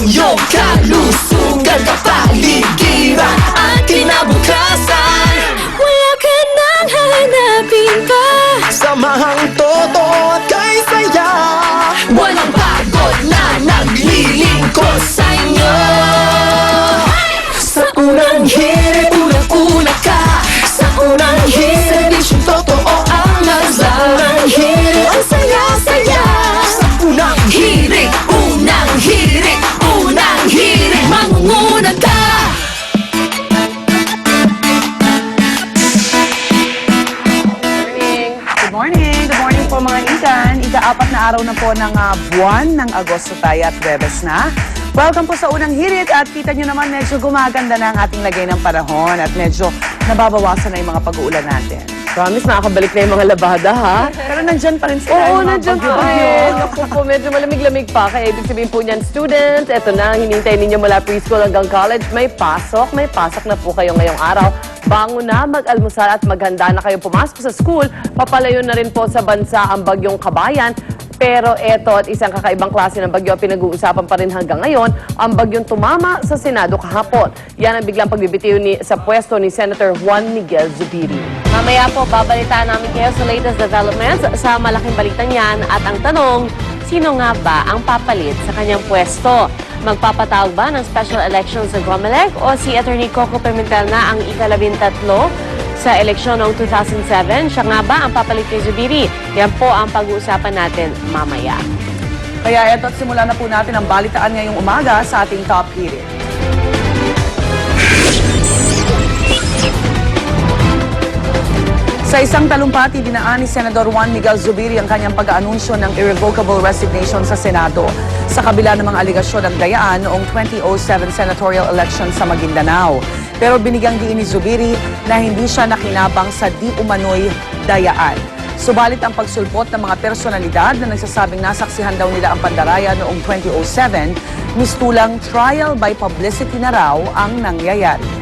ang iyong kalusugan, kapaligiran at kinabukasan. Wala ka nang hahanapin pa. Samahang todo at kay saya, walang pagod na naglilingkod sa inyo. Sa unang hirit, unang-una ka. Sa unang hirit, serbisyong totoo ang lahat. Sa unang hirit, ang saya-saya. Sa unang hirit, unang hirit, unang hirit, mangunguna ka. Good morning! Good morning po mga ikan. Ika-4 na araw na po ng buwan ng Agosto tayo at Webes na. Welcome po sa unang hirit at kita nyo naman medyo gumaganda na ang ating lagay ng panahon at medyo nababawasan na yung mga pag-uulan natin. Promise, nakakabalik na yung mga labada, ha? Pero nandyan pa rin sila. Oo, yung mga nandiyan pa bagyo-bagyo. rin. Naku po, medyo malamig-lamig pa. Kaya ibig sabihin po niyan, students, eto na, hinintay ninyo mula preschool hanggang college. May pasok na po kayo ngayong araw. Bango na, mag-almusal at maghanda na kayo pumasok sa school. Papalayo na rin po sa bansa ang bagyong Kabayan. Pero eto at isang kakaibang klase ng bagyo pinag-uusapan pa rin hanggang ngayon, ang bagyong tumama sa Senado kahapon. Yan ang biglang pagbibitiw sa pwesto ni Senator Juan Miguel Zubiri. Mamaya po, babalitaan namin kayo sa latest developments sa malaking balitan yan. At ang tanong, sino nga ba ang papalit sa kanyang pwesto? Magpapatawag ba ng special elections sa COMELEC o si Attorney Coco Pimentel na ang ika-13 sa eleksyon noong 2007? Siya nga ba ang papalit kay Zubiri? Yan po ang pag-uusapan natin mamaya. Kaya eto at simula na po natin ang balitaan ngayong umaga sa ating top hirit. Sa isang talumpati, dinaan ni Senador Juan Miguel Zubiri ang kanyang pag-aanunsyo ng irrevocable resignation sa Senado sa kabila ng mga aligasyon ng dayaan noong 2007 senatorial election sa Maguindanao. Pero binigyang diin ni Zubiri na hindi siya nakinabang sa di umano'y dayaan. Subalit ang pagsulpot ng mga personalidad na nagsasabing nasaksihan daw nila ang pandaraya noong 2007, mistulang trial by publicity na raw ang nangyayari.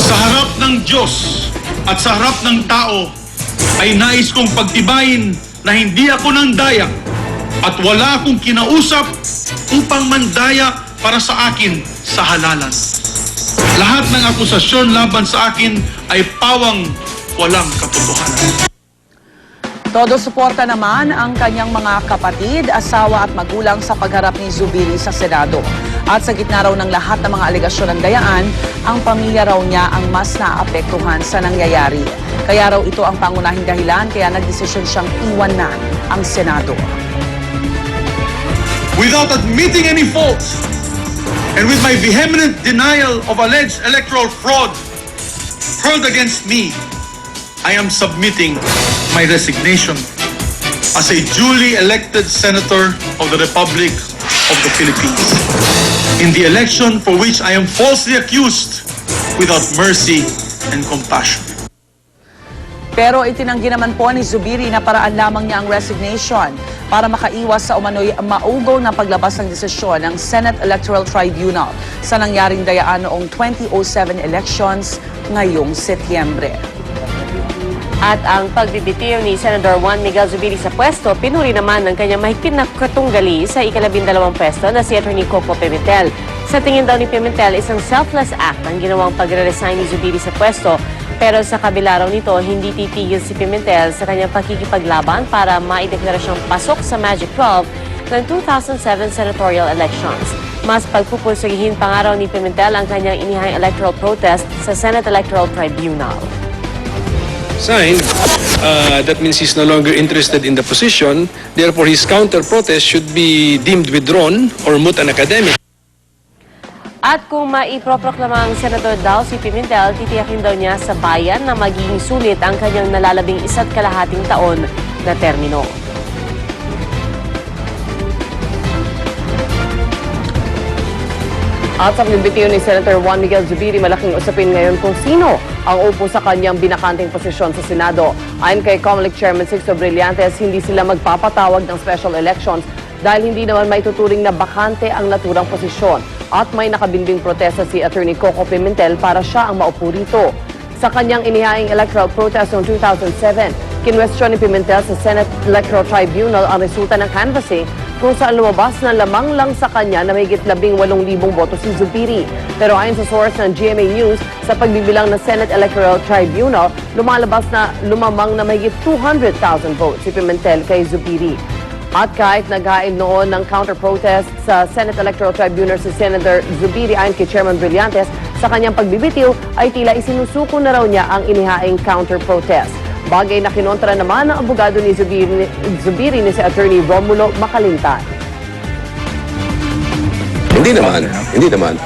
Sa harap ng Diyos at sa harap ng tao ay nais kong pagtibayin na hindi ako nang daya at wala akong kinausap upang mandaya para sa akin sa halalan. Lahat ng akusasyon laban sa akin ay pawang walang katotohanan. Todo suporta naman ang kanyang mga kapatid, asawa at magulang sa pagharap ni Zubiri sa Senado. At sa gitna raw ng lahat ng mga aligasyon ng dayaan, ang pamilya raw niya ang mas naapektuhan sa nangyayari. Kaya raw ito ang pangunahing dahilan kaya nagdesisyon siyang iwan na ang Senado. Without admitting any faults and with my vehement denial of alleged electoral fraud hurled against me, I am submitting my resignation as a duly elected Senator of the Republic of the Philippines in the election for which I am falsely accused without mercy and compassion. Pero itinanggi naman po ni Zubiri na paraan lamang niya ang resignation para makaiwas sa umano'y maugaw na paglabas ng desisyon ng Senate Electoral Tribunal sa nangyaring dayaan noong 2007 elections ngayong Setyembre. At ang pagbibitiw ni Senator Juan Miguel Zubiri sa pwesto, pinuri naman ng kanyang mahigpit na katunggali sa ika-12 pwesto na si Attorney Coco Pimentel. Sa tingin daw ni Pimentel, isang selfless act ang ginawang pagre-resign ni Zubiri sa pwesto. Pero sa kabila raw nito, hindi titigil si Pimentel sa kanyang pakikipaglaban para maideklara siyang pasok sa Magic 12 ng 2007 senatorial elections. Mas pagpupulsigihin pa nga raw ni Pimentel ang kanyang inihayang electoral protest sa Senate Electoral Tribunal. Signed, that means he's no longer interested in the position. Therefore, his counter-protest should be deemed withdrawn or moot and academic. At kung maiproproklama ang senador daw si Pimentel, titiyakin daw niya sa bayan na magiging sulit ang kanyang nalalabing 1.5 taon na termino. At sa pagbibitiw ni Senator Juan Miguel Zubiri, malaking usapin ngayon kung sino ang upo sa kanyang binakanting posisyon sa Senado. Ayon kay COMELEC Chairman Sixto Brillantes, hindi sila magpapatawag ng special elections dahil hindi naman maituturing na bakante ang naturang posisyon. At may nakabinbing protesta si Attorney Coco Pimentel para siya ang maupo rito. Sa kanyang inihaing electoral protest noong 2007, kinwestiyon ni Pimentel sa Senate Electoral Tribunal ang resulta ng canvassing kung saan lumabas na lamang lang sa kanya na mahigit 18,000 boto si Zubiri. Pero ayon sa source ng GMA News, sa pagbibilang ng Senate Electoral Tribunal, lumamang na mahigit 200,000 votes si Pimentel kay Zubiri. At kahit naghain noon ng counter-protest sa Senate Electoral Tribunal si Senator Zubiri ayon kay Chairman Brillantes, sa kanyang pagbibitiw ay tila isinusuko na raw niya ang inihaing counter-protest. Bagay na kinontra naman ng abogado ni Zubiri ni si Attorney Romulo Macalintan. Hindi naman.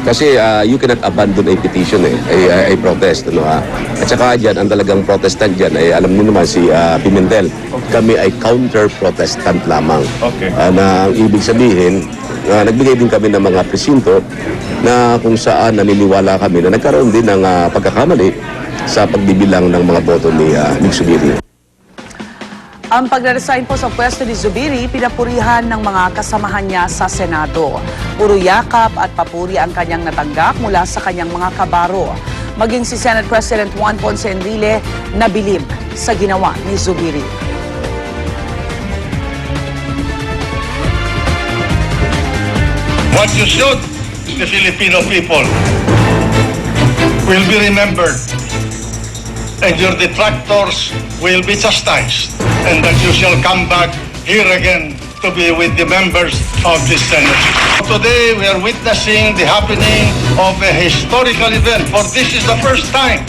Kasi you cannot abandon a petition a protest. Ano, At saka dyan, ang talagang protestant dyan, alam niyo naman si Pimentel, kami ay counter-protestant lamang. Okay. Na ang ibig sabihin, nagbigay din kami ng mga presinto na kung saan naniniwala kami na nagkaroon din ng pagkakamali sa pagbibilang ng mga boto ni Zubiri. Ang pagre-resign po sa pwesto ni Zubiri, pinapurihan ng mga kasamahan niya sa Senado. Puro yakap at papuri ang kanyang natanggap mula sa kanyang mga kabaro. Maging si Senate President Juan Ponce Enrile nabilib sa ginawa ni Zubiri. What you should, the Filipino people, will be remembered, and your detractors will be chastised, and that you shall come back here again to be with the members of this Senate. Today, we are witnessing the happening of a historical event, for this is the first time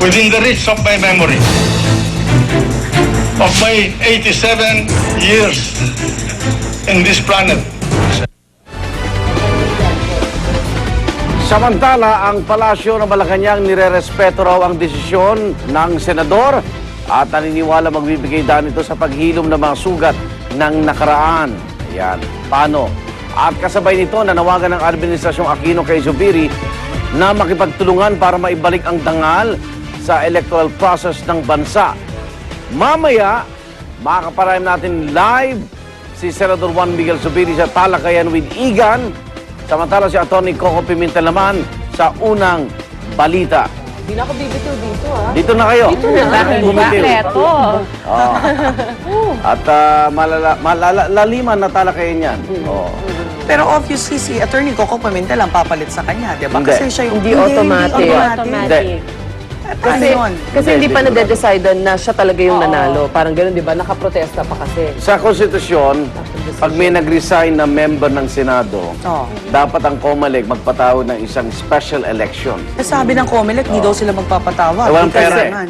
within the reach of my memory of my 87 years in this planet. Samantala, ang palasyo ng Malacanang nire-respeto raw ang desisyon ng senador at naniniwala magbibigay daan ito sa paghilom ng mga sugat ng nakaraan. Yan. Paano? At kasabay nito, nanawagan ng Administrasyong Aquino kay Zubiri na makipagtulungan para maibalik ang dangal sa electoral process ng bansa. Mamaya, makakaparayam natin live si Senador Juan Miguel Zubiri sa Talakayan with Igan. Samantala si Atty. Coco Pimentel naman sa unang balita. Hindi na ako bibitiw dito, Dito na kayo. Dito na. Bumitiw. Bakleto. At laliman na talakayan yan. Pero obviously si Attorney Coco Pimentel ang papalit sa kanya, di ba? Hindi. Kasi siya yung Hindi automatic. Hindi. Kasi, yun? kasi hindi pa Hindi, nade-decide na siya talaga yung nanalo. Parang gano'n, di ba? Nakaprotesta pa kasi. Sa konstitusyon, pag may nag-resign na member ng Senado, Oh. dapat ang COMELEC magpatawag ng isang special election. Sabi ng COMELEC, hindi daw sila magpapatawa. Walang Because pera eh. naman.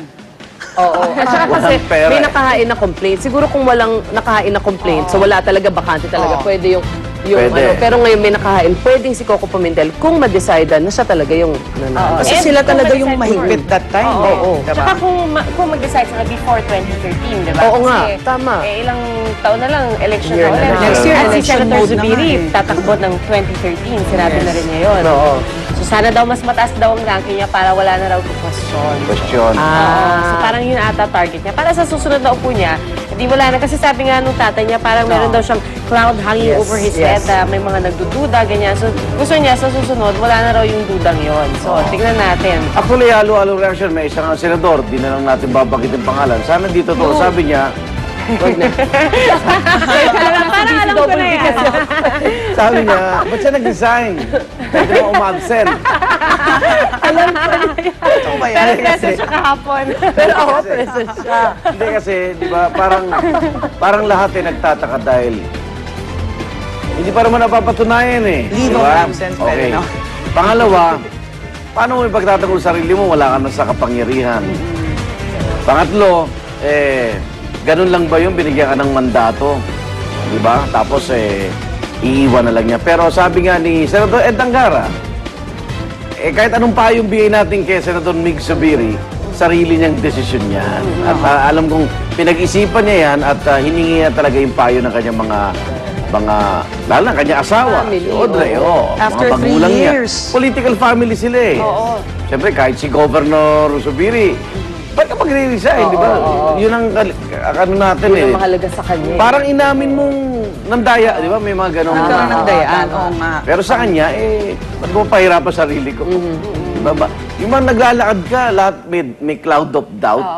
Oo. At saka kasi Walang pera may eh. nakahain na complaint. Siguro kung walang nakahain na complaint, so wala talaga, bakante talaga, Oo. pwede yung Pwede. ano. Pero ngayon may nakahain, pwedeng si Coco Pimentel kung ma-decide na siya talaga yung nanalo. Kasi And sila kung talaga yung ma-decide mahigpit that time. Oo. Diba? Tsaka kung mag-decide sila before 2013, di ba? Oo nga, Kasi, tama. ilang taon na lang, election Year na na ulit. lang. Next year, At si election Senator mode na Zubiri, nga eh. tatakbo ng 2013. Sinabi na rin niya yun. Oo. So sana daw mas mataas daw ang ranking niya para wala na raw to question. Question. So parang yun ata target niya. Para sa susunod na upo niya, hindi wala na. Kasi sabi nga nung tatay niya, parang meron daw siyang cloud hanging Yes, over his yes. head na may mga nagdududa, ganyan. So gusto niya sa susunod, wala na raw yung dudang yon. So tignan natin. Actually, halo-halo reaction. May isang senador, di na lang natin babagitin pangalan. Sana dito to. Sabi niya, Wag na. Parang alam ko na yan. sabi niya, ba't siya nag-resign? Pwede mo umabsent. Ito ba yan? Pero present siya kahapon. Pero ako, present siya. Hindi kasi, di ba, parang lahat nagtataka dahil hindi pa naman napapatunayan eh. Leave Di of ba? absence, pero no. Pangalawa, paano mo ipagtatanggol sa sarili mo? Wala ka na sa kapangyarihan. Pangatlo, ganun lang ba yung binigyan ka ng mandato? Di ba? Tapos, iiwan na lang niya. Pero sabi nga ni Senator Ed Angara, kahit anong payong bigay natin kay Senator Mig Zubiri, sarili niyang desisyon yan. At alam kong pinag-isipan niya yan at hiningi niya talaga yung payo ng kanyang mga lalo na kanyang asawa, Family, si Audrey, After mga magulang 3 niya. years. Political family sila eh. Siyempre, kahit si Governor Zubiri, ba't ka magre-resign, di ba? Yun ang ano natin Yun eh. ang mahalaga sa kanya. Parang inamin mong nandaya, di ba? May mga ganong... Nagkaroon ng dayaan. Oo nga. Pero sa kanya, ba't ko pahirapan sarili ko? Diba ba? Yung mga naglalakad ka, lahat may cloud of doubt.